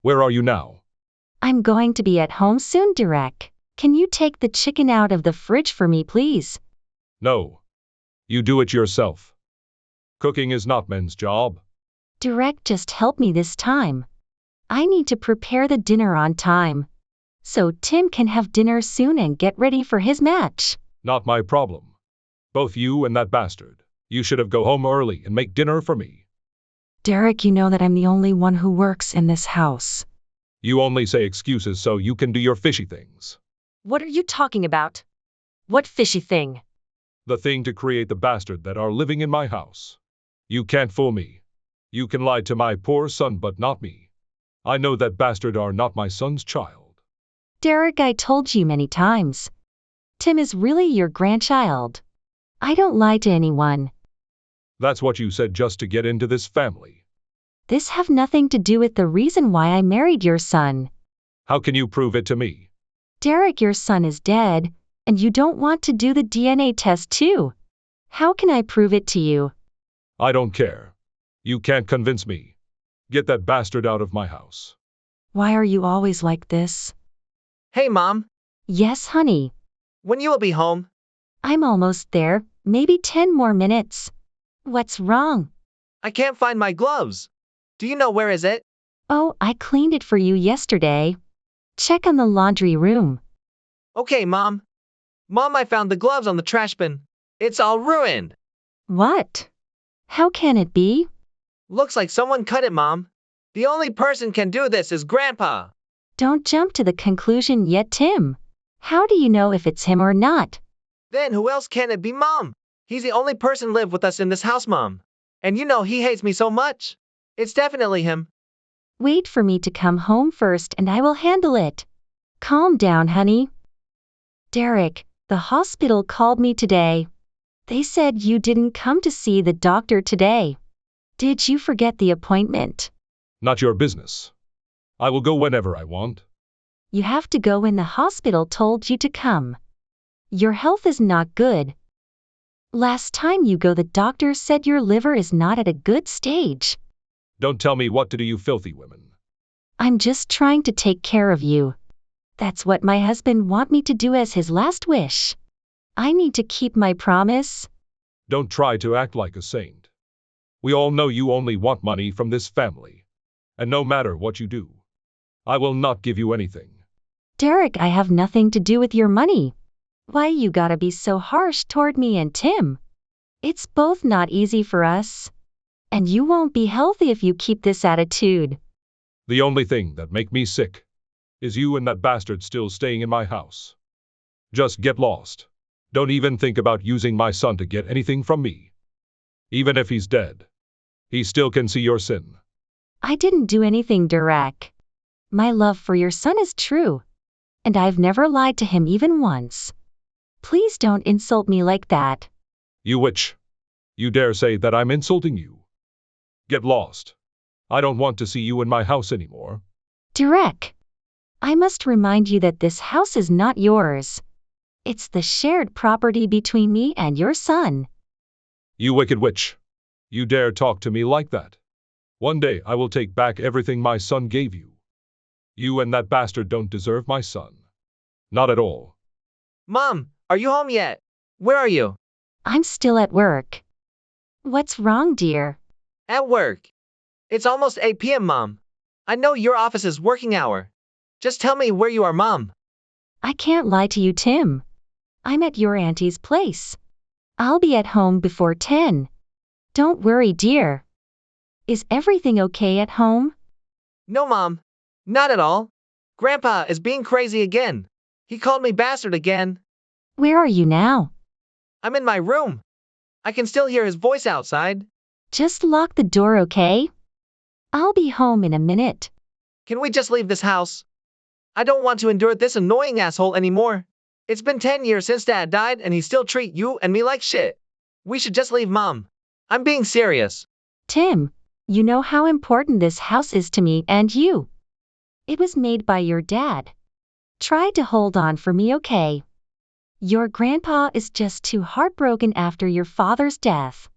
Where are you now? I'm going to be at home soon, Derek. Can you take the chicken out of the fridge for me, please? No. You do it yourself. Cooking is not men's job. Derek, just help me this time. I need to prepare the dinner on time, so Tim can have dinner soon and get ready for his match. Not my problem. Both you and that bastard. You should have go home early and make dinner for me. Derek, you know that I'm the only one who works in this house. You only say excuses so you can do your fishy things. What are you talking about? What fishy thing? The thing to create the bastard that are living in my house. You can't fool me. You can lie to my poor son but not me. I know that bastard are not my son's child. Derek, I told you many times. Tim is really your grandchild. I don't lie to anyone. That's what you said just to get into this family. This have nothing to do with the reason why I married your son. How can you prove it to me? Derek, your son is dead, and you don't want to do the DNA test too. How can I prove it to you? I don't care. You can't convince me. Get that bastard out of my house. Why are you always like this? Hey, Mom. Yes, honey. When you will be home? I'm almost there, maybe 10 more minutes. What's wrong? I can't find my gloves. Do you know where is it? Oh, I cleaned it for you yesterday. Check on the laundry room. Okay, Mom. Mom, I found the gloves on the trash bin. It's all ruined. What? How can it be? Looks like someone cut it, Mom. The only person can do this is Grandpa. Don't jump to the conclusion yet, Tim. How do you know if it's him or not? Then who else can it be, Mom? He's the only person live with us in this house, Mom. And you know he hates me so much. It's definitely him. Wait for me to come home first and I will handle it. Calm down, honey. Derek, the hospital called me today. They said you didn't come to see the doctor today. Did you forget the appointment? Not your business. I will go whenever I want. You have to go when the hospital told you to come. Your health is not good. Last time you go, the doctor said your liver is not at a good stage. Don't tell me what to do, you filthy women. I'm just trying to take care of you. That's what my husband want me to do as his last wish. I need to keep my promise. Don't try to act like a saint. We all know you only want money from this family. And no matter what you do, I will not give you anything. Derek, I have nothing to do with your money. Why you gotta be so harsh toward me and Tim? It's both not easy for us. And you won't be healthy if you keep this attitude. The only thing that make me sick is you and that bastard still staying in my house. Just get lost. Don't even think about using my son to get anything from me. Even if he's dead, he still can see your sin. I didn't do anything, Derek. My love for your son is true. And I've never lied to him even once. Please don't insult me like that. You witch. You dare say that I'm insulting you? Get lost. I don't want to see you in my house anymore. Derek, I must remind you that this house is not yours. It's the shared property between me and your son. You wicked witch. You dare talk to me like that? One day I will take back everything my son gave you. You and that bastard don't deserve my son. Not at all. Mom, are you home yet? Where are you? I'm still at work. What's wrong, dear? At work. It's almost 8 p.m., Mom. I know your office is working hour. Just tell me where you are, Mom. I can't lie to you, Tim. I'm at your auntie's place. I'll be at home before 10. Don't worry, dear. Is everything okay at home? No, Mom. Not at all. Grandpa is being crazy again. He called me bastard again. Where are you now? I'm in my room. I can still hear his voice outside. Just lock the door, okay? I'll be home in a minute. Can we just leave this house? I don't want to endure this annoying asshole anymore. It's been 10 years since Dad died and he still treat you and me like shit. We should just leave, Mom. I'm being serious. Tim, you know how important this house is to me and you. It was made by your dad. Try to hold on for me, okay? Your grandpa is just too heartbroken after your father's death.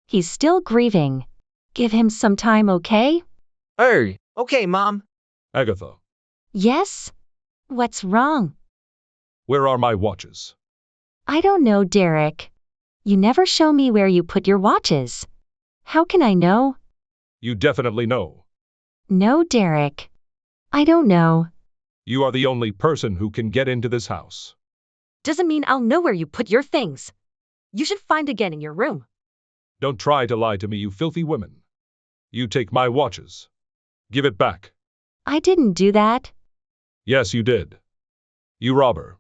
He's still grieving. Give him some time, okay? Okay, Mom. Agatha, Yes? What's wrong? where are my watches? I don't know, Derek. You never show me where you put your watches. How can I know? You definitely know. No, Derek. I don't know. You are the only person who can get into this house. Doesn't mean I'll know where you put your things. You should find again in your room. Don't try to lie to me, you filthy women. You take my watches. Give it back. I didn't do that. Yes, you did. You robber.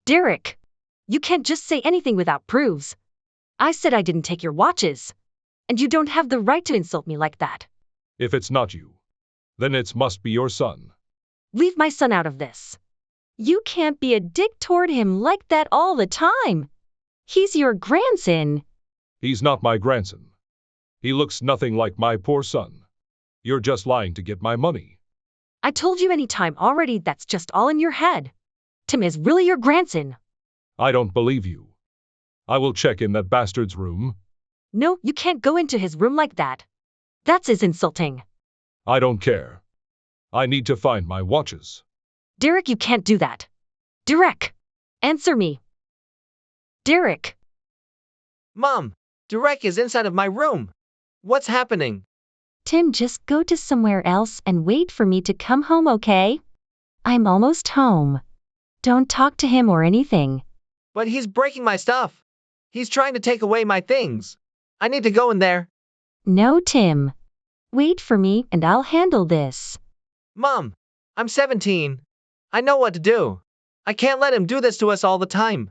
Derek, you can't just say anything without proofs. I said I didn't take your watches. And you don't have the right to insult me like that. If it's not you, then it must be your son. Leave my son out of this. You can't be a dick toward him like that all the time. He's your grandson. He's not my grandson. He looks nothing like my poor son. You're just lying to get my money. I told you any time already that's just all in your head. Tim is really your grandson. I don't believe you. I will check in that bastard's room. No, you can't go into his room like that. That's insulting. I don't care. I need to find my watches. Derek, you can't do that. Derek, answer me. Derek. Mom, Derek is inside of my room. What's happening? Tim, just go to somewhere else and wait for me to come home, okay? I'm almost home. Don't talk to him or anything. But he's breaking my stuff. He's trying to take away my things. I need to go in there. No, Tim. Wait for me and I'll handle this. Mom, I'm 17. I know what to do. I can't let him do this to us all the time.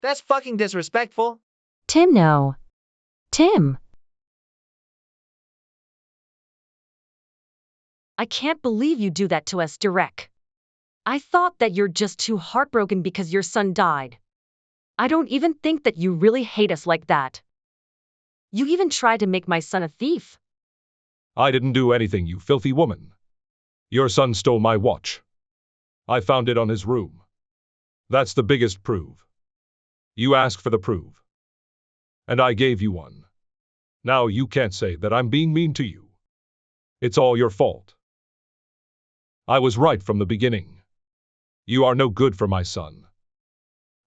That's fucking disrespectful. Tim, no. Tim. I can't believe you do that to us, Derek. I thought that you're just too heartbroken because your son died. I don't even think that you really hate us like that. You even tried to make my son a thief. I didn't do anything, you filthy woman. Your son stole my watch. I found it on his room. That's the biggest proof. You asked for the proof. And I gave you one. Now you can't say that I'm being mean to you. It's all your fault. I was right from the beginning. You are no good for my son.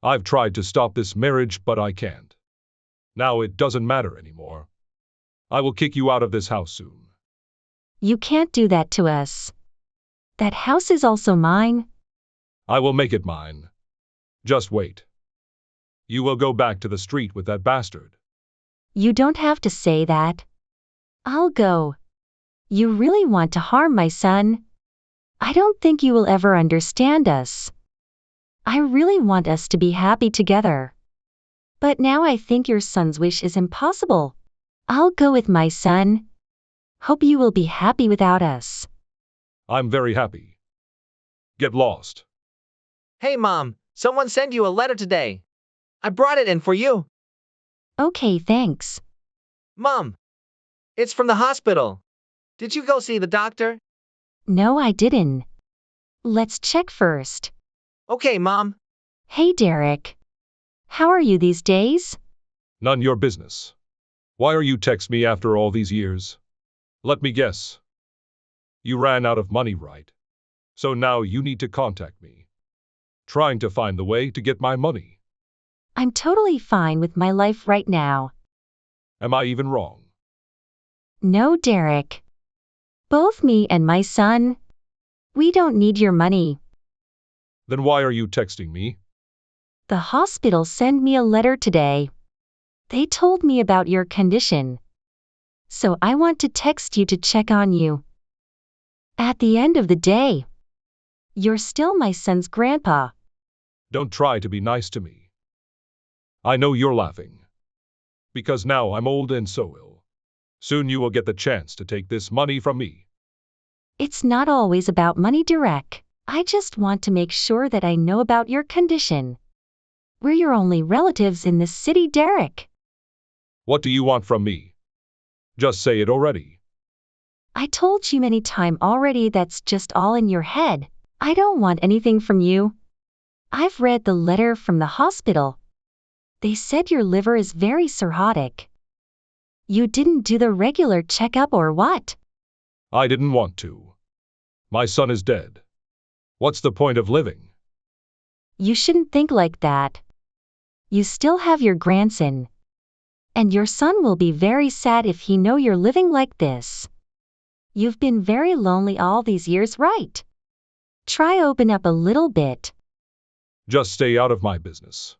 I've tried to stop this marriage, but I can't. Now it doesn't matter anymore. I will kick you out of this house soon. You can't do that to us. That house is also mine. I will make it mine. Just wait. You will go back to the street with that bastard. You don't have to say that. I'll go. You really want to harm my son? I don't think you will ever understand us. I really want us to be happy together. But now I think your son's wish is impossible. I'll go with my son. Hope you will be happy without us. I'm very happy. Get lost. Hey, Mom, someone sent you a letter today. I brought it in for you. Okay, thanks. Mom, it's from the hospital. Did you go see the doctor? No, I didn't. Let's check first. Okay, Mom. Hey, Derek. How are you these days? None your business. Why are you text me after all these years? Let me guess. You ran out of money, right? So now you need to contact me. Trying to find the way to get my money. I'm totally fine with my life right now. Am I even wrong? No, Derek. Both me and my son. We don't need your money. Then why are you texting me? The hospital sent me a letter today. They told me about your condition. So I want to text you to check on you. At the end of the day, you're still my son's grandpa. Don't try to be nice to me. I know you're laughing. Because now I'm old and so ill. Soon you will get the chance to take this money from me. It's not always about money, Derek. I just want to make sure that I know about your condition. We're your only relatives in this city, Derek. What do you want from me? Just say it already. I told you many times already that's just all in your head. I don't want anything from you. I've read the letter from the hospital. They said your liver is very cirrhotic. You didn't do the regular checkup or what? I didn't want to. My son is dead. What's the point of living? You shouldn't think like that. You still have your grandson. And your son will be very sad if he know you're living like this. You've been very lonely all these years, right? Try open up a little bit. Just stay out of my business.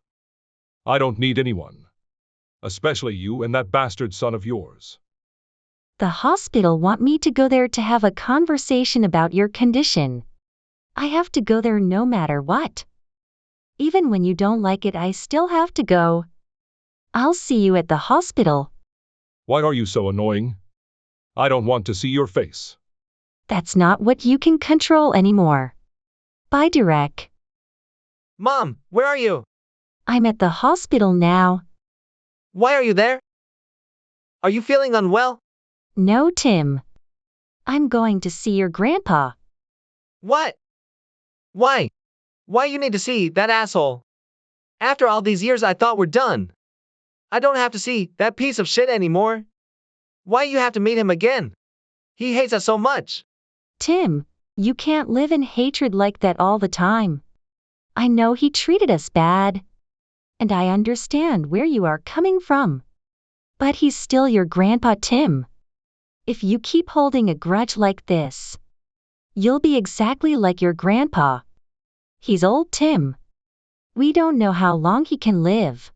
I don't need anyone. Especially you and that bastard son of yours. The hospital want me to go there to have a conversation about your condition. I have to go there no matter what. Even when you don't like it, I still have to go. I'll see you at the hospital. Why are you so annoying? I don't want to see your face. That's not what you can control anymore. Bye, Derek. Mom, where are you? I'm at the hospital now. Why are you there? Are you feeling unwell? No, Tim. I'm going to see your grandpa. What? Why? Why you need to see that asshole? After all these years I thought we're done. I don't have to see that piece of shit anymore. Why you have to meet him again? He hates us so much. Tim, you can't live in hatred like that all the time. I know he treated us bad. And I understand where you are coming from. But he's still your grandpa, Tim. If you keep holding a grudge like this, you'll be exactly like your grandpa. He's old, Tim. We don't know how long he can live.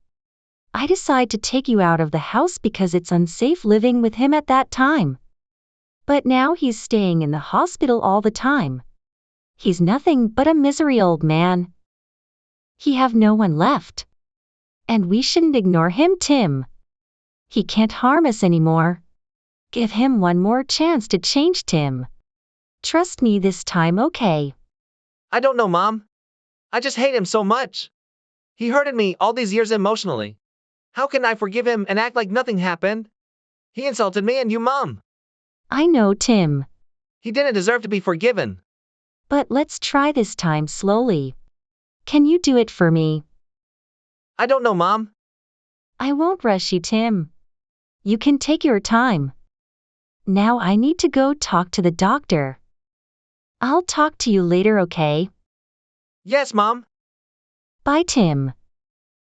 I decide to take you out of the house because it's unsafe living with him at that time. But now he's staying in the hospital all the time. He's nothing but a misery old man. He have no one left. And we shouldn't ignore him, Tim. He can't harm us anymore. Give him one more chance to change, Tim. Trust me this time, okay? I don't know, Mom. I just hate him so much. He hurted me all these years emotionally. How can I forgive him and act like nothing happened? He insulted me and you, Mom. I know, Tim. He didn't deserve to be forgiven. But let's try this time slowly. Can you do it for me? I don't know, Mom. I won't rush you, Tim. You can take your time. Now I need to go talk to the doctor. I'll talk to you later, okay? Yes, Mom. Bye, Tim.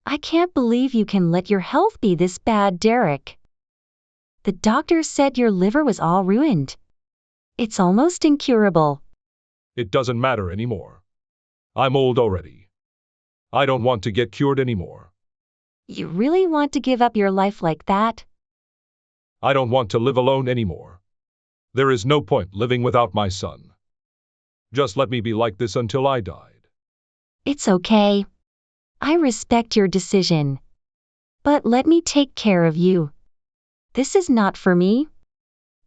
I can't believe you can let your health be this bad, Derek. The doctor said your liver was all ruined. It's almost incurable. It doesn't matter anymore. I'm old already. I don't want to get cured anymore. You really want to give up your life like that? I don't want to live alone anymore. There is no point living without my son. Just let me be like this until I died. It's okay. I respect your decision. But let me take care of you. This is not for me,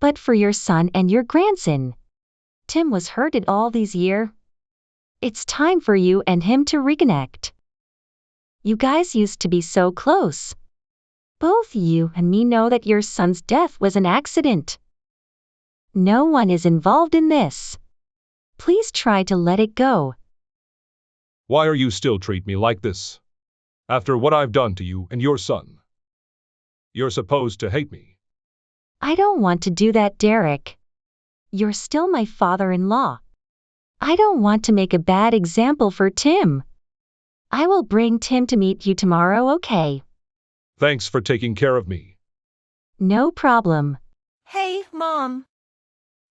but for your son and your grandson. Tim was hurted all these years. It's time for you and him to reconnect. You guys used to be so close. Both you and me know that your son's death was an accident. No one is involved in this. Please try to let it go. Why are you still treat me like this? After what I've done to you and your son. You're supposed to hate me. I don't want to do that, Derek. You're still my father-in-law. I don't want to make a bad example for Tim. I will bring Tim to meet you tomorrow, okay? Thanks for taking care of me. No problem. Hey, Mom.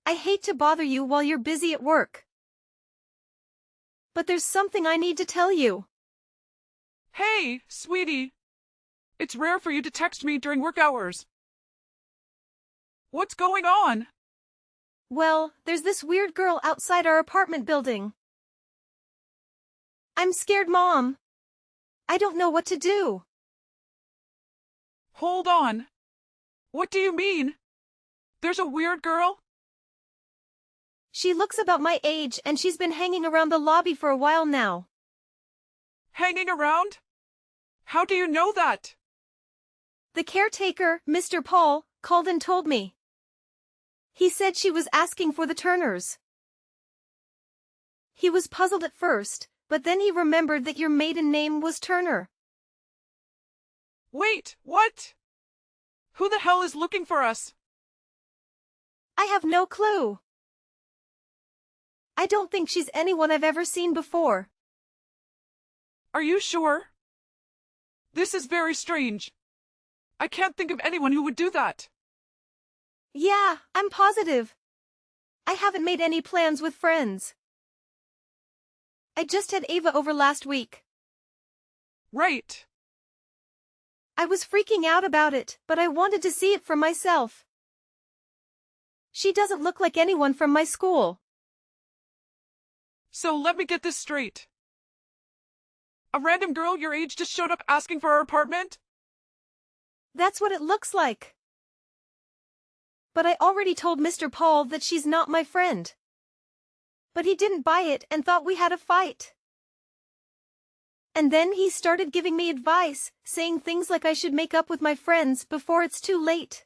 I hate to bother you while you're busy at work. But there's something I need to tell you. Hey, sweetie. It's rare for you to text me during work hours. What's going on? Well, there's this weird girl outside our apartment building. I'm scared, Mom. I don't know what to do. Hold on. What do you mean? There's a weird girl? She looks about my age and she's been hanging around the lobby for a while now. Hanging around? How do you know that? The caretaker, Mr. Paul, called and told me. He said she was asking for the Turners. He was puzzled at first, but then he remembered that your maiden name was Turner. Wait, what? Who the hell is looking for us? I have no clue. I don't think she's anyone I've ever seen before. Are you sure? This is very strange. I can't think of anyone who would do that. Yeah, I'm positive. I haven't made any plans with friends. I just had Ava over last week. Right. I was freaking out about it, but I wanted to see it for myself. She doesn't look like anyone from my school. So let me get this straight. A random girl your age just showed up asking for our apartment? That's what it looks like. But I already told Mr. Paul that she's not my friend. But he didn't buy it and thought we had a fight. And then he started giving me advice, saying things like I should make up with my friends before it's too late.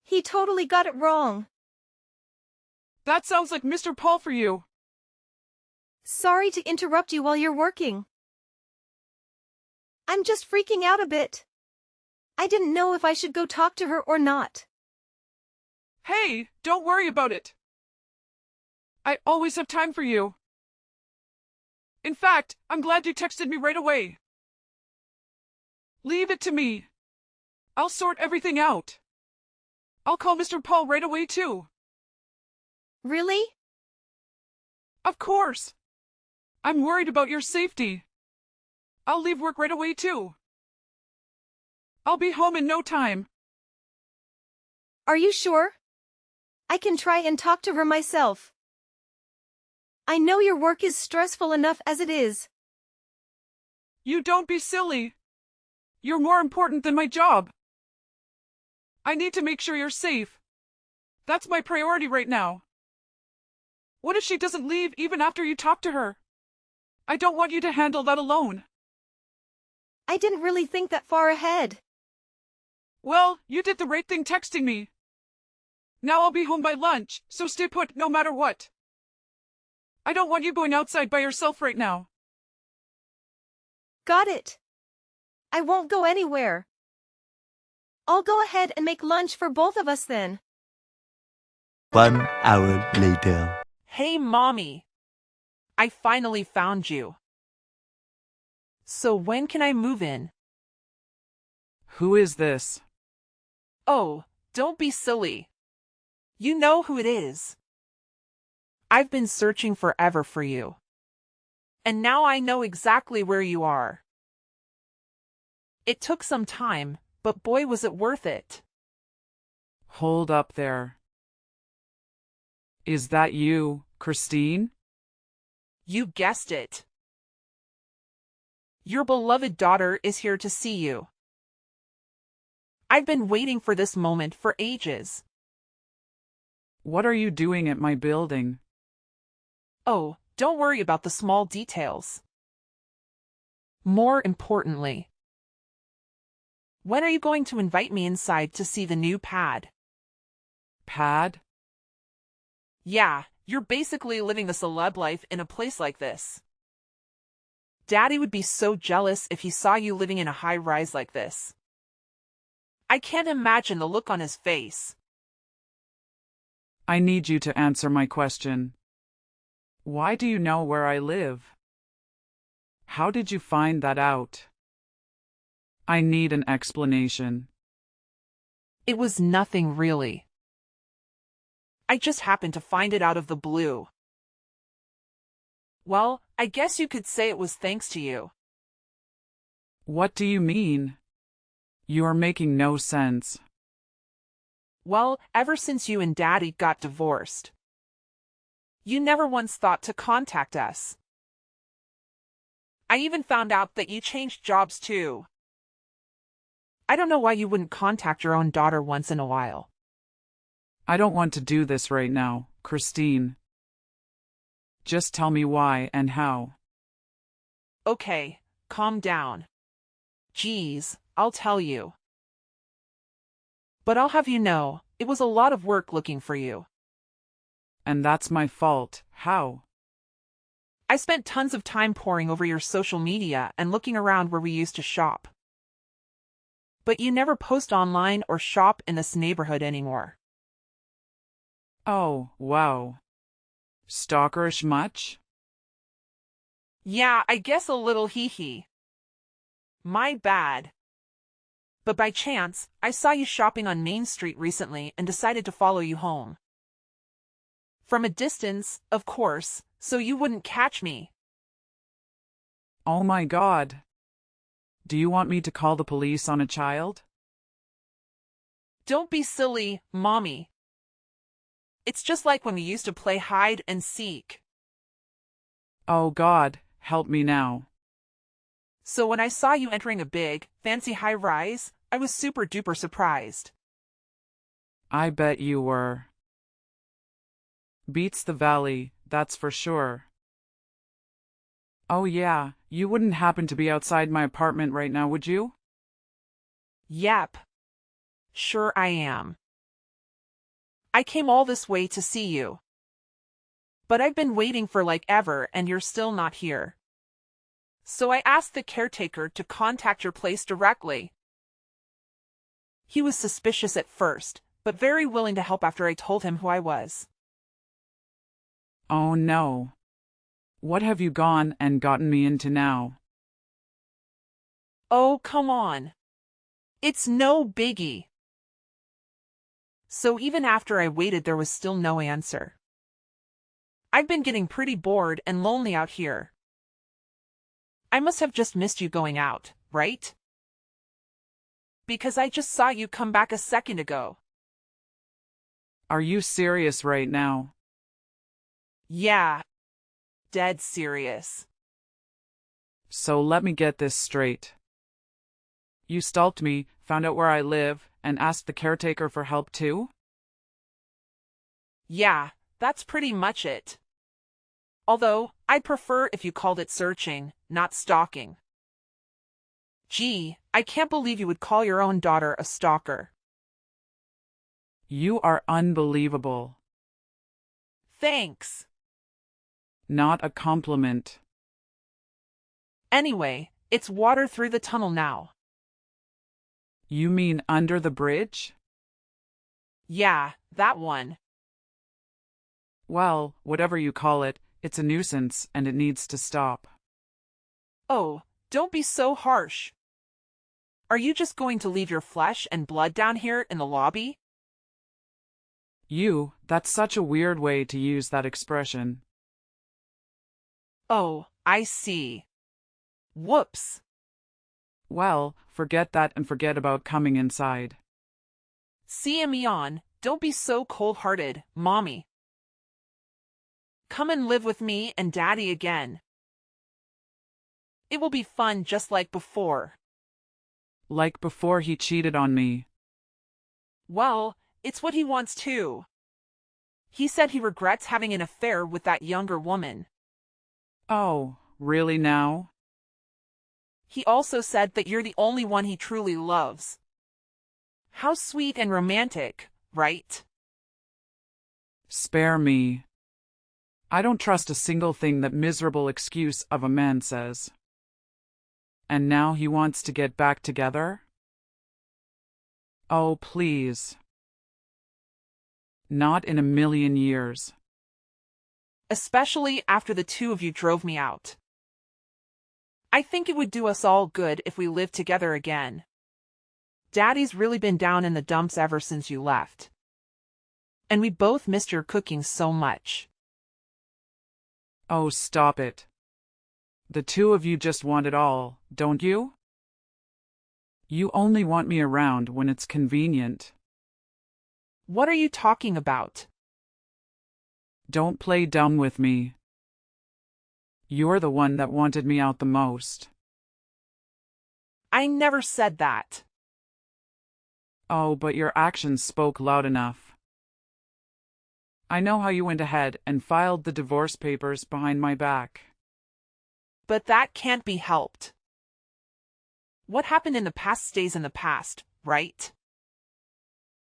He totally got it wrong. That sounds like Mr. Paul for you. Sorry to interrupt you while you're working. I'm just freaking out a bit. I didn't know if I should go talk to her or not. Hey, don't worry about it. I always have time for you. In fact, I'm glad you texted me right away. Leave it to me. I'll sort everything out. I'll call Mr. Paul right away too. Really? Of course. I'm worried about your safety. I'll leave work right away too. I'll be home in no time. Are you sure? I can try and talk to her myself. I know your work is stressful enough as it is. You don't be silly. You're more important than my job. I need to make sure you're safe. That's my priority right now. What if she doesn't leave even after you talk to her? I don't want you to handle that alone. I didn't really think that far ahead. Well, you did the right thing texting me. Now I'll be home by lunch, so stay put no matter what. I don't want you going outside by yourself right now. Got it. I won't go anywhere. I'll go ahead and make lunch for both of us then. 1 hour later. Hey, Mommy. I finally found you. So when can I move in? Who is this? Oh, don't be silly. You know who it is. I've been searching forever for you. And now I know exactly where you are. It took some time, but boy was it worth it. Hold up there. Is that you, Christine? You guessed it. Your beloved daughter is here to see you. I've been waiting for this moment for ages. What are you doing at my building? Oh, don't worry about the small details. More importantly, when are you going to invite me inside to see the new pad? Pad? Yeah, you're basically living the celeb life in a place like this. Daddy would be so jealous if he saw you living in a high-rise like this. I can't imagine the look on his face. I need you to answer my question. Why do you know where I live? How did you find that out? I need an explanation. It was nothing really. I just happened to find it out of the blue. Well, I guess you could say it was thanks to you. What do you mean? You are making no sense. Well, ever since you and Daddy got divorced, you never once thought to contact us. I even found out that you changed jobs too. I don't know why you wouldn't contact your own daughter once in a while. I don't want to do this right now, Christine. Just tell me why and how. Okay, calm down. Geez, I'll tell you. But I'll have you know, it was a lot of work looking for you. And that's my fault. How? I spent tons of time poring over your social media and looking around where we used to shop. But you never post online or shop in this neighborhood anymore. Oh, wow. Stalkerish much? Yeah, I guess a little hee-hee. My bad. But by chance, I saw you shopping on Main Street recently and decided to follow you home. From a distance, of course, so you wouldn't catch me. Oh my God. Do you want me to call the police on a child? Don't be silly, Mommy. It's just like when we used to play hide and seek. Oh God, help me now. So when I saw you entering a big, fancy high-rise, I was super duper surprised. I bet you were. Beats the valley, that's for sure. Oh yeah, you wouldn't happen to be outside my apartment right now, would you? Yep. Sure I am. I came all this way to see you. But I've been waiting for like ever and you're still not here. So I asked the caretaker to contact your place directly. He was suspicious at first, but very willing to help after I told him who I was. Oh no. What have you gone and gotten me into now? Oh, come on. It's no biggie. So even after I waited, there was still no answer. I've been getting pretty bored and lonely out here. I must have just missed you going out, right? Because I just saw you come back a second ago. Are you serious right now? Yeah. Dead serious. So let me get this straight. You stalked me, found out where I live, and asked the caretaker for help too? Yeah, that's pretty much it. Although, I'd prefer if you called it searching, not stalking. Gee, I can't believe you would call your own daughter a stalker. You are unbelievable. Thanks. Not a compliment. Anyway, it's water through the tunnel now. You mean under the bridge? Yeah, that one. Well, whatever you call it, it's a nuisance and it needs to stop. Oh, don't be so harsh. Are you just going to leave your flesh and blood down here in the lobby? That's such a weird way to use that expression. Oh, I see. Whoops. Well, forget that and forget about coming inside. See me on, don't be so cold-hearted, Mommy. Come and live with me and Daddy again. It will be fun just like before. Like before he cheated on me. Well, it's what he wants too. He said he regrets having an affair with that younger woman. Oh, really now? He also said that you're the only one he truly loves. How sweet and romantic, right? Spare me. I don't trust a single thing that miserable excuse of a man says. And now he wants to get back together? Oh, please. Not in a million years. Especially after the two of you drove me out. I think it would do us all good if we lived together again. Daddy's really been down in the dumps ever since you left. And we both missed your cooking so much. Oh, stop it. The two of you just want it all, don't you? You only want me around when it's convenient. What are you talking about? Don't play dumb with me. You're the one that wanted me out the most. I never said that. Oh, but your actions spoke loud enough. I know how you went ahead and filed the divorce papers behind my back. But that can't be helped. What happened in the past stays in the past, right?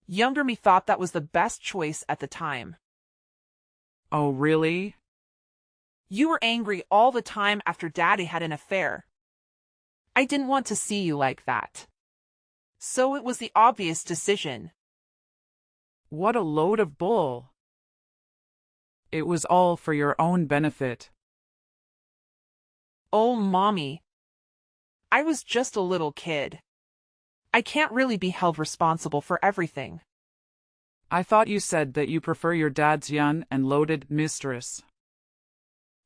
Younger me thought that was the best choice at the time. Oh, really? You were angry all the time after Daddy had an affair. I didn't want to see you like that. So it was the obvious decision. What a load of bull. It was all for your own benefit. Oh, Mommy. I was just a little kid. I can't really be held responsible for everything. I thought you said that you prefer your dad's young and loaded mistress.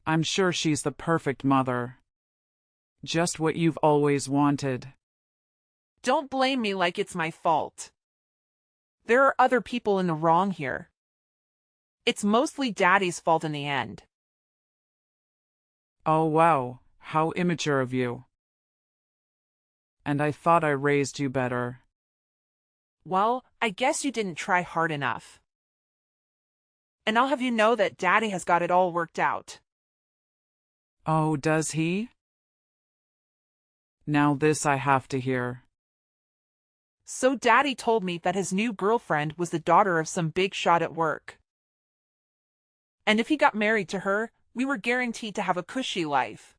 I'm sure she's the perfect mother. Just what you've always wanted. Don't blame me like it's my fault. There are other people in the wrong here. It's mostly Daddy's fault in the end. Oh wow, how immature of you. And I thought I raised you better. Well, I guess you didn't try hard enough. And I'll have you know that Daddy has got it all worked out. Oh, does he? Now this I have to hear. So Daddy told me that his new girlfriend was the daughter of some big shot at work. And if he got married to her, we were guaranteed to have a cushy life.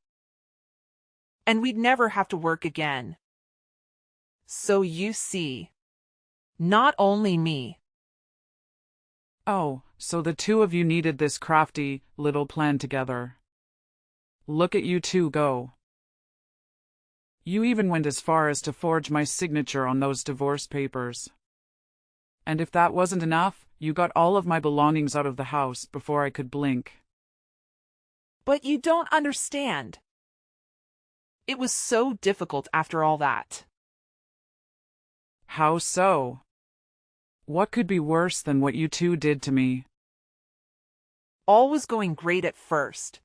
And we'd never have to work again. So you see, not only me. Oh, so the two of you needed this crafty little plan together. Look at you two go. You even went as far as to forge my signature on those divorce papers. And if that wasn't enough, you got all of my belongings out of the house before I could blink. But you don't understand. It was so difficult after all that. How so? What could be worse than what you two did to me? All was going great at first.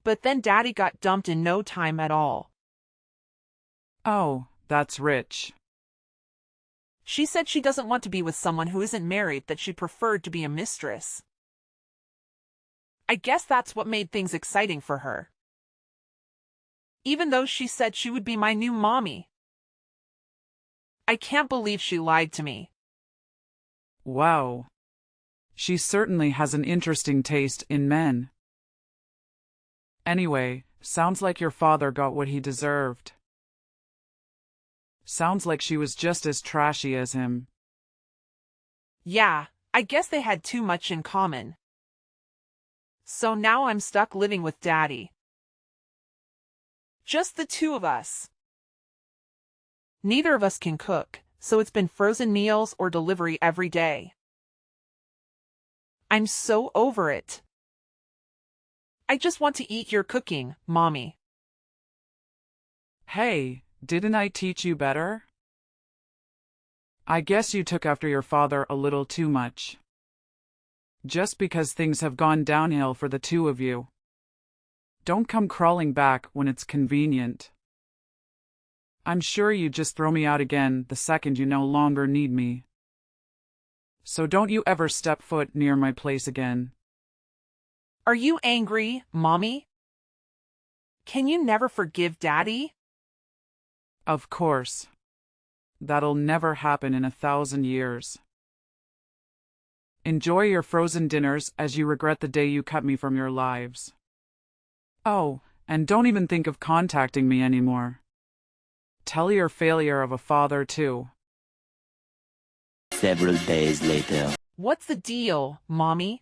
But then Daddy got dumped in no time at all. Oh, that's rich. She said she doesn't want to be with someone who isn't married, that she preferred to be a mistress. I guess that's what made things exciting for her. Even though she said she would be my new mommy. I can't believe she lied to me. Wow. She certainly has an interesting taste in men. Anyway, sounds like your father got what he deserved. Sounds like she was just as trashy as him. Yeah, I guess they had too much in common. So now I'm stuck living with Daddy. Just the two of us. Neither of us can cook, so it's been frozen meals or delivery every day. I'm so over it. I just want to eat your cooking, Mommy. Hey, didn't I teach you better? I guess you took after your father a little too much. Just because things have gone downhill for the two of you. Don't come crawling back when it's convenient. I'm sure you'd just throw me out again the second you no longer need me. So don't you ever step foot near my place again. Are you angry, Mommy? Can you never forgive Daddy? Of course. That'll never happen in 1,000 years. Enjoy your frozen dinners as you regret the day you cut me from your lives. Oh, and don't even think of contacting me anymore. Tell your failure of a father, too. Several days later. What's the deal, Mommy?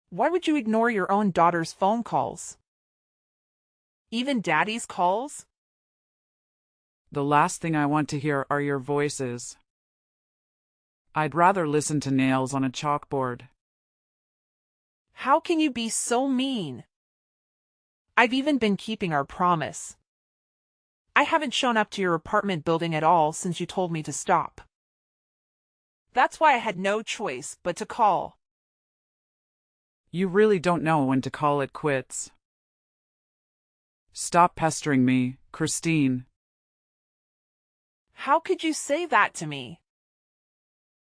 Why would you ignore your own daughter's phone calls? Even Daddy's calls? The last thing I want to hear are your voices. I'd rather listen to nails on a chalkboard. How can you be so mean? I've even been keeping our promise. I haven't shown up to your apartment building at all since you told me to stop. That's why I had no choice but to call. You really don't know when to call it quits. Stop pestering me, Christine. How could you say that to me?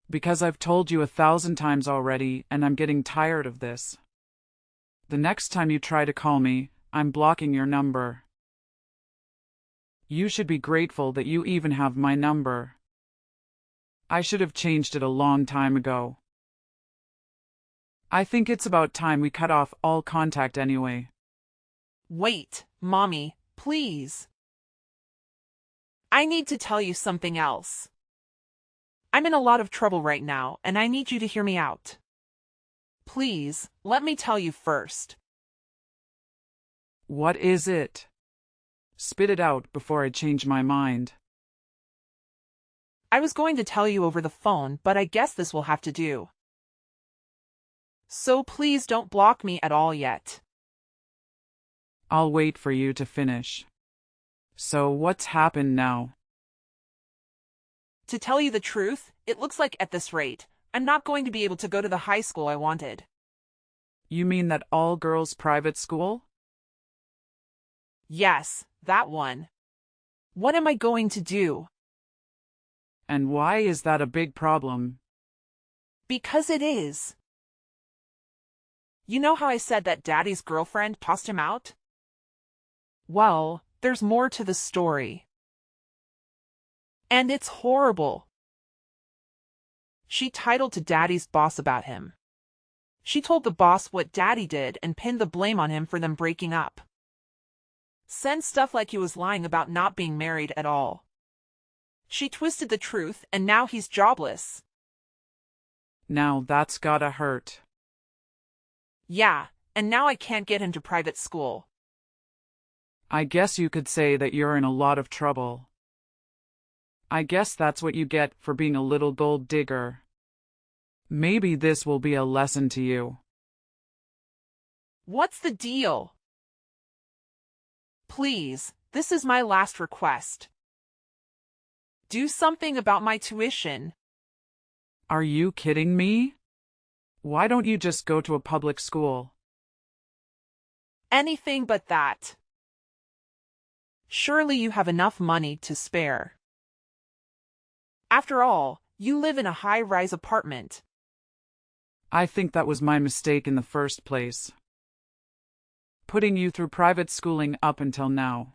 Because I've told you 1,000 times already, and I'm getting tired of this. The next time you try to call me, I'm blocking your number. You should be grateful that you even have my number. I should have changed it a long time ago. I think it's about time we cut off all contact anyway. Wait, Mommy, please. I need to tell you something else. I'm in a lot of trouble right now, and I need you to hear me out. Please, let me tell you first. What is it? Spit it out before I change my mind. I was going to tell you over the phone, but I guess this will have to do. So please don't block me at all yet. I'll wait for you to finish. So what's happened now? To tell you the truth, it looks like at this rate, I'm not going to be able to go to the high school I wanted. You mean that all-girls private school? Yes, that one. What am I going to do? And why is that a big problem? Because it is. You know how I said that Daddy's girlfriend tossed him out? Well, there's more to the story. And it's horrible. She titled to Daddy's boss about him. She told the boss what Daddy did and pinned the blame on him for them breaking up. Said stuff like he was lying about not being married at all. She twisted the truth and now he's jobless. Now that's gotta hurt. Yeah, and now I can't get him to private school. I guess you could say that you're in a lot of trouble. I guess that's what you get for being a little gold digger. Maybe this will be a lesson to you. What's the deal? Please, this is my last request. Do something about my tuition. Are you kidding me? Why don't you just go to a public school? Anything but that. Surely you have enough money to spare. After all, you live in a high-rise apartment. I think that was my mistake in the first place. Putting you through private schooling up until now.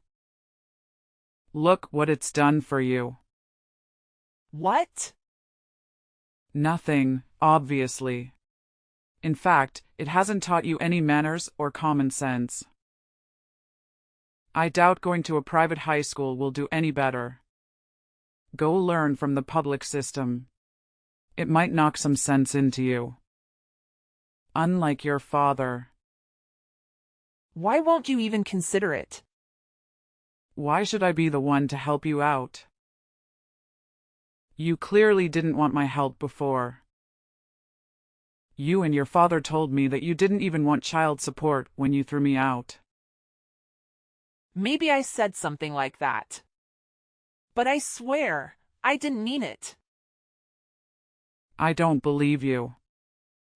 Look what it's done for you. What? Nothing, obviously. In fact, it hasn't taught you any manners or common sense. I doubt going to a private high school will do any better. Go learn from the public system. It might knock some sense into you. Unlike your father. Why won't you even consider it? Why should I be the one to help you out? You clearly didn't want my help before. You and your father told me that you didn't even want child support when you threw me out. Maybe I said something like that. But I swear, I didn't mean it. I don't believe you.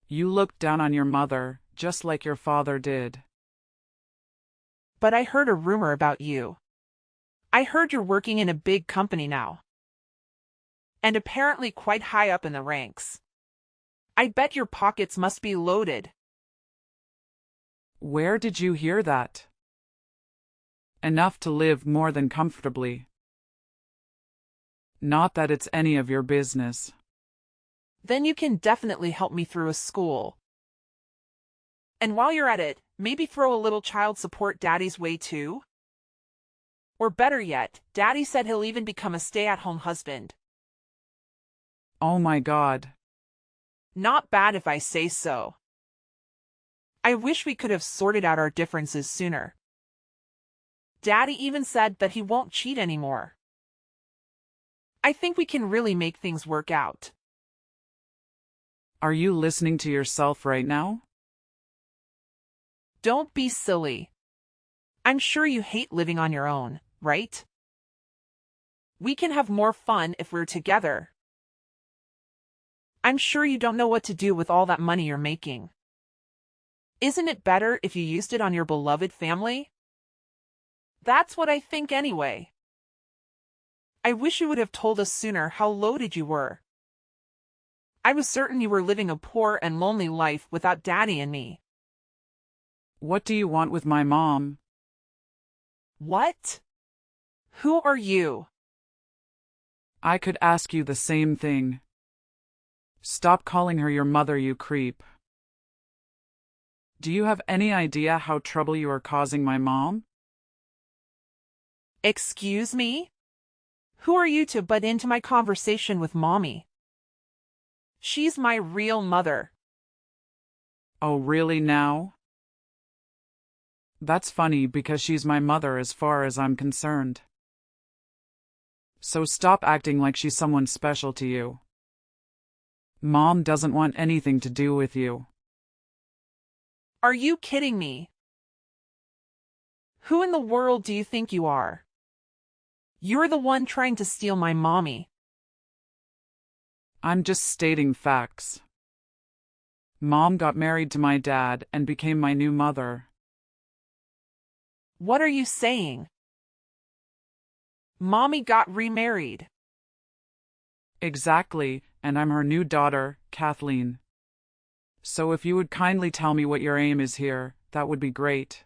You looked down on your mother, just like your father did. But I heard a rumor about you. I heard you're working in a big company now. And apparently quite high up in the ranks. I bet your pockets must be loaded. Where did you hear that? Enough to live more than comfortably. Not that it's any of your business. Then you can definitely help me through a school. And while you're at it, maybe throw a little child support Daddy's way too? Or better yet, Daddy said he'll even become a stay-at-home husband. Oh my God. Not bad if I say so. I wish we could have sorted out our differences sooner. Daddy even said that he won't cheat anymore. I think we can really make things work out. Are you listening to yourself right now? Don't be silly. I'm sure you hate living on your own, right? We can have more fun if we're together. I'm sure you don't know what to do with all that money you're making. Isn't it better if you used it on your beloved family? That's what I think anyway. I wish you would have told us sooner how loaded you were. I was certain you were living a poor and lonely life without Daddy and me. What do you want with my mom? What? Who are you? I could ask you the same thing. Stop calling her your mother, you creep. Do you have any idea how trouble you are causing my mom? Excuse me? Who are you to butt into my conversation with Mommy? She's my real mother. Oh, really now? That's funny because she's my mother as far as I'm concerned. So stop acting like she's someone special to you. Mom doesn't want anything to do with you. Are you kidding me? Who in the world do you think you are? You're the one trying to steal my mommy. I'm just stating facts. Mom got married to my dad and became my new mother. What are you saying? Mommy got remarried. Exactly, and I'm her new daughter, Kathleen. So if you would kindly tell me what your aim is here, that would be great.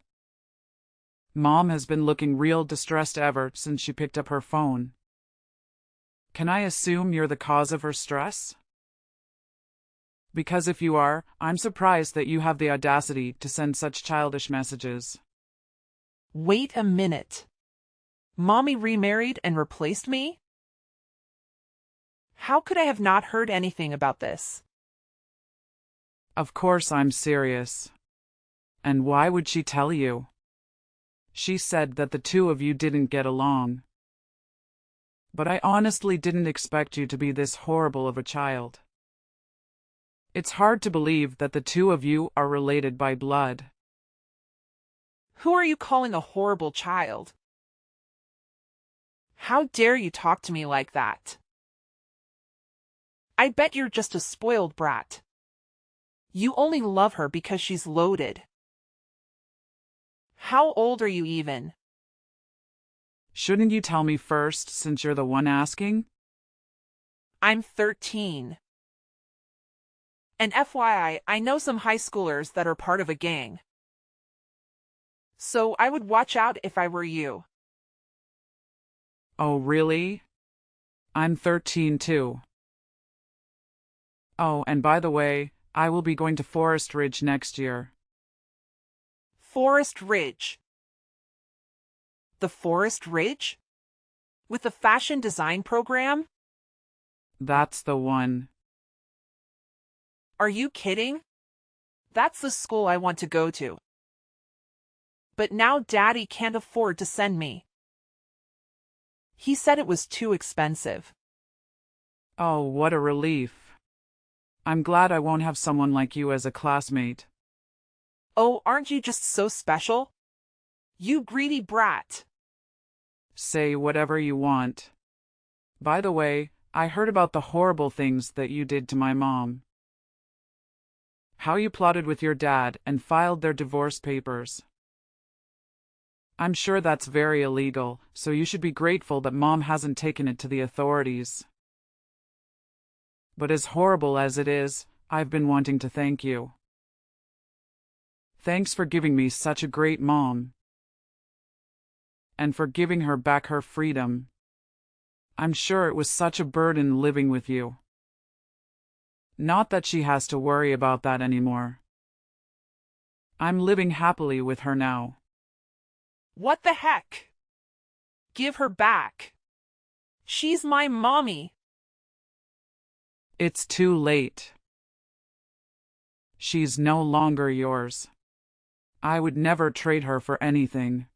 Mom has been looking real distressed ever since she picked up her phone. Can I assume you're the cause of her stress? Because if you are, I'm surprised that you have the audacity to send such childish messages. Wait a minute. Mommy remarried and replaced me? How could I have not heard anything about this? Of course I'm serious. And why would she tell you? She said that the two of you didn't get along. But I honestly didn't expect you to be this horrible of a child. It's hard to believe that the two of you are related by blood. Who are you calling a horrible child? How dare you talk to me like that? I bet you're just a spoiled brat. You only love her because she's loaded. How old are you even? Shouldn't you tell me first, since you're the one asking? I'm 13. And FYI, I know some high schoolers that are part of a gang. So I would watch out if I were you. Oh, really? I'm 13 too. Oh, and by the way, I will be going to Forest Ridge next year. Forest Ridge. The Forest Ridge? With the fashion design program? That's the one. Are you kidding? That's the school I want to go to. But now Daddy can't afford to send me. He said it was too expensive. Oh, what a relief. I'm glad I won't have someone like you as a classmate. Oh, aren't you just so special? You greedy brat. Say whatever you want. By the way, I heard about the horrible things that you did to my mom. How you plotted with your dad and filed their divorce papers. I'm sure that's very illegal, so you should be grateful that Mom hasn't taken it to the authorities. But as horrible as it is, I've been wanting to thank you. Thanks for giving me such a great mom. And for giving her back her freedom. I'm sure it was such a burden living with you. Not that she has to worry about that anymore. I'm living happily with her now. What the heck? Give her back. She's my mommy. It's too late. She's no longer yours. I would never trade her for anything.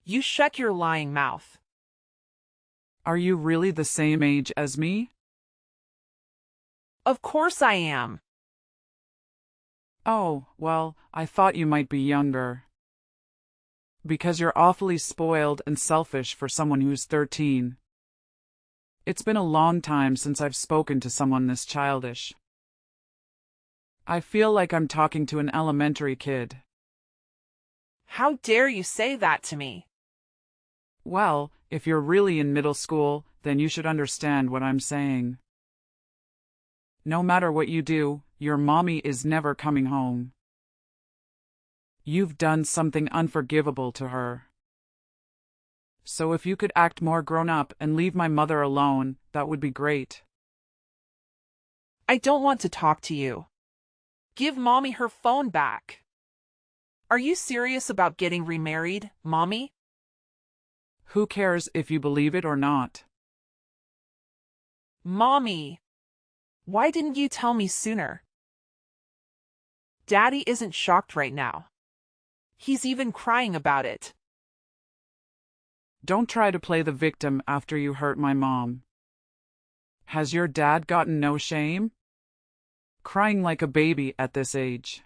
You shut your lying mouth. Are you really the same age as me? Of course I am. Oh, well, I thought you might be younger. Because you're awfully spoiled and selfish for someone who's 13. It's been a long time since I've spoken to someone this childish. I feel like I'm talking to an elementary kid. How dare you say that to me? Well, if you're really in middle school, then you should understand what I'm saying. No matter what you do, your mommy is never coming home. You've done something unforgivable to her. So if you could act more grown up and leave my mother alone, that would be great. I don't want to talk to you. Give Mommy her phone back. Are you serious about getting remarried, Mommy? Who cares if you believe it or not? Mommy! Why didn't you tell me sooner? Daddy isn't shocked right now. He's even crying about it. Don't try to play the victim after you hurt my mom. Has your dad gotten no shame? Crying like a baby at this age.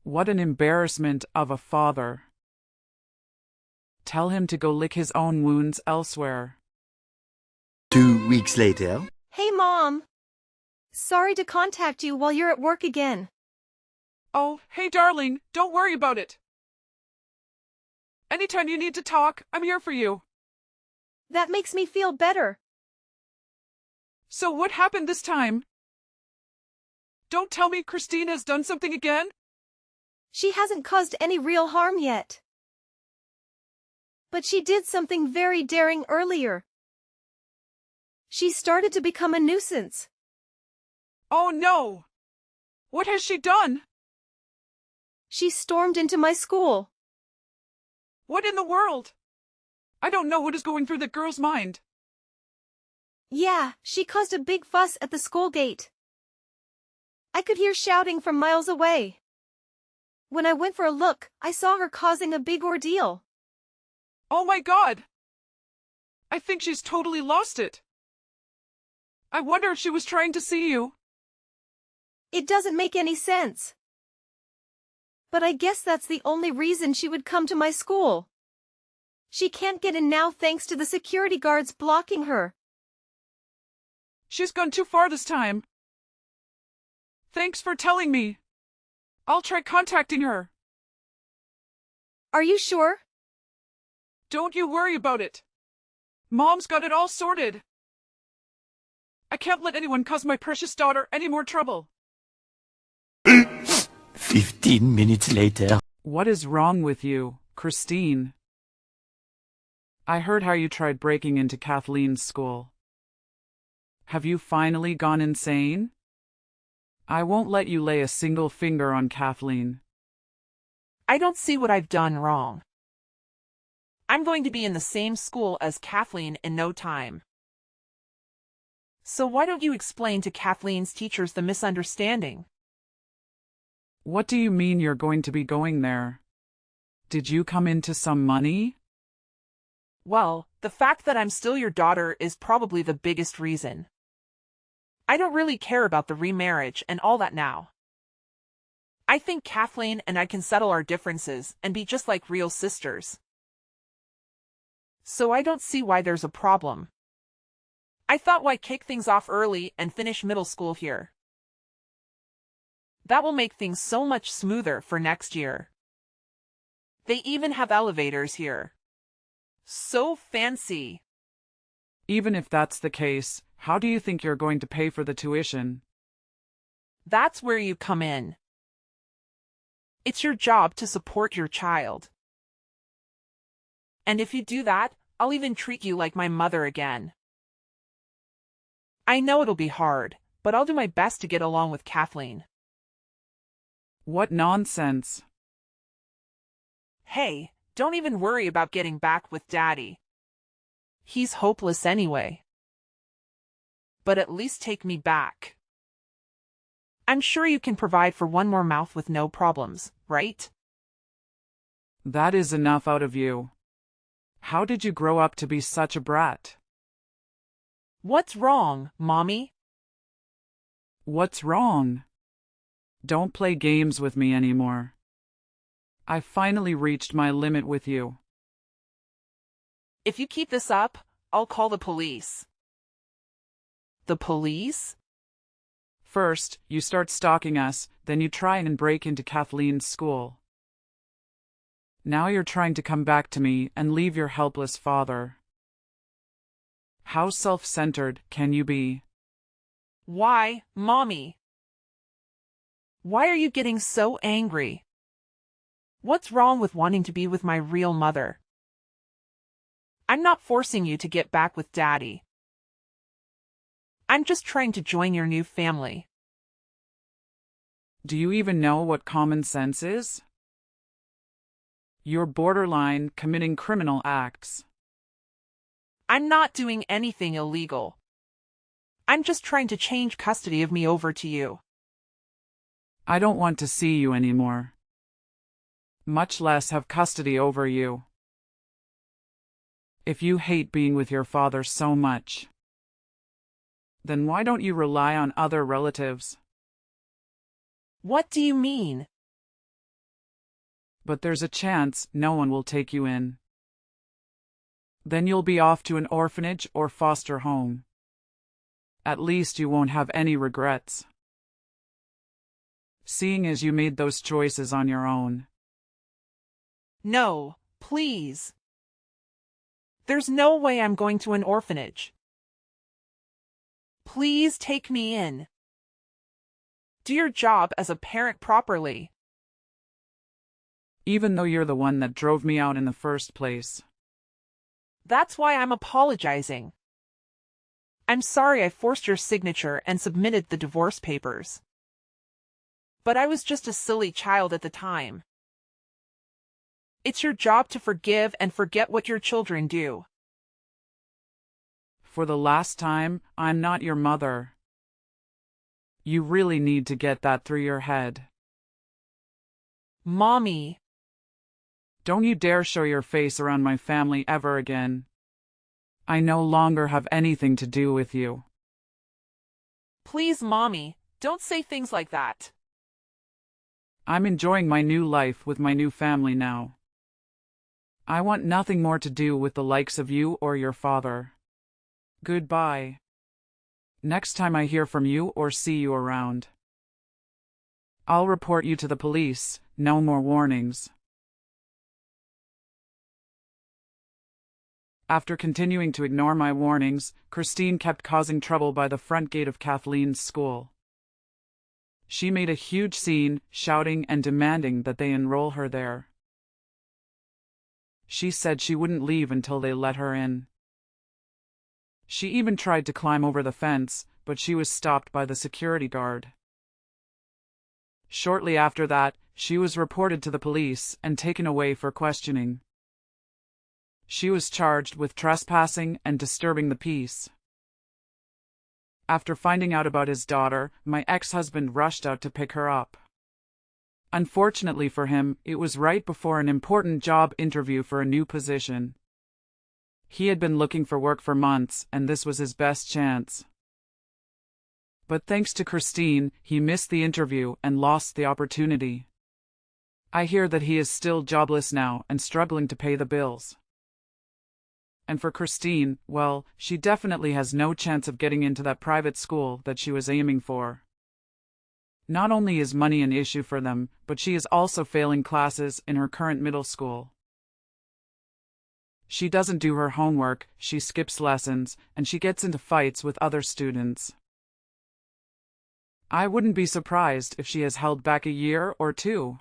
What an embarrassment of a father. Tell him to go lick his own wounds elsewhere. 2 weeks later. Hey, Mom. Sorry to contact you while you're at work again. Oh, hey darling, don't worry about it. Anytime you need to talk, I'm here for you. That makes me feel better. So what happened this time? Don't tell me Christine has done something again? She hasn't caused any real harm yet. But she did something very daring earlier. She started to become a nuisance. Oh no! What has she done? She stormed into my school. What in the world? I don't know what is going through that girl's mind. Yeah, she caused a big fuss at the school gate. I could hear shouting from miles away. When I went for a look, I saw her causing a big ordeal. Oh my God! I think she's totally lost it. I wonder if she was trying to see you. It doesn't make any sense. But I guess that's the only reason she would come to my school. She can't get in now thanks to the security guards blocking her. She's gone too far this time. Thanks for telling me. I'll try contacting her. Are you sure? Don't you worry about it. Mom's got it all sorted. I can't let anyone cause my precious daughter any more trouble. 15 minutes later. What is wrong with you, Christine? I heard how you tried breaking into Kathleen's school. Have you finally gone insane? I won't let you lay a single finger on Kathleen. I don't see what I've done wrong. I'm going to be in the same school as Kathleen in no time. So why don't you explain to Kathleen's teachers the misunderstanding? What do you mean you're going to be going there? Did you come into some money? Well, the fact that I'm still your daughter is probably the biggest reason. I don't really care about the remarriage and all that now. I think Kathleen and I can settle our differences and be just like real sisters. So I don't see why there's a problem. I thought why kick things off early and finish middle school here. That will make things so much smoother for next year. They even have elevators here. So fancy. Even if that's the case, how do you think you're going to pay for the tuition? That's where you come in. It's your job to support your child. And if you do that, I'll even treat you like my mother again. I know it'll be hard, but I'll do my best to get along with Kathleen. What nonsense. Hey, don't even worry about getting back with Daddy. He's hopeless anyway. But at least take me back. I'm sure you can provide for one more mouth with no problems, right? That is enough out of you. How did you grow up to be such a brat? What's wrong, Mommy? What's wrong? Don't play games with me anymore. I finally reached my limit with you. If you keep this up, I'll call the police. The police? First, you start stalking us, then you try and break into Kathleen's school. Now you're trying to come back to me and leave your helpless father. How self-centered can you be? Why, Mommy? Why are you getting so angry? What's wrong with wanting to be with my real mother? I'm not forcing you to get back with Daddy. I'm just trying to join your new family. Do you even know what common sense is? You're borderline committing criminal acts. I'm not doing anything illegal. I'm just trying to change custody of me over to you. I don't want to see you anymore, much less have custody over you. If you hate being with your father so much, then why don't you rely on other relatives? What do you mean? But there's a chance no one will take you in. Then you'll be off to an orphanage or foster home. At least you won't have any regrets, seeing as you made those choices on your own. No, please. There's no way I'm going to an orphanage. Please take me in. Do your job as a parent properly. Even though you're the one that drove me out in the first place. That's why I'm apologizing. I'm sorry I forced your signature and submitted the divorce papers. But I was just a silly child at the time. It's your job to forgive and forget what your children do. For the last time, I'm not your mother. You really need to get that through your head. Mommy. Don't you dare show your face around my family ever again. I no longer have anything to do with you. Please, Mommy, don't say things like that. I'm enjoying my new life with my new family now. I want nothing more to do with the likes of you or your father. Goodbye. Next time I hear from you or see you around, I'll report you to the police. No more warnings. After continuing to ignore my warnings, Christine kept causing trouble by the front gate of Kathleen's school. She made a huge scene, shouting and demanding that they enroll her there. She said she wouldn't leave until they let her in. She even tried to climb over the fence, but she was stopped by the security guard. Shortly after that, she was reported to the police and taken away for questioning. She was charged with trespassing and disturbing the peace. After finding out about his daughter, my ex-husband rushed out to pick her up. Unfortunately for him, it was right before an important job interview for a new position. He had been looking for work for months, and this was his best chance. But thanks to Christine, he missed the interview and lost the opportunity. I hear that he is still jobless now and struggling to pay the bills. And for Christine, well, she definitely has no chance of getting into that private school that she was aiming for. Not only is money an issue for them, but she is also failing classes in her current middle school. She doesn't do her homework, she skips lessons, and she gets into fights with other students. I wouldn't be surprised if she has held back a year or two.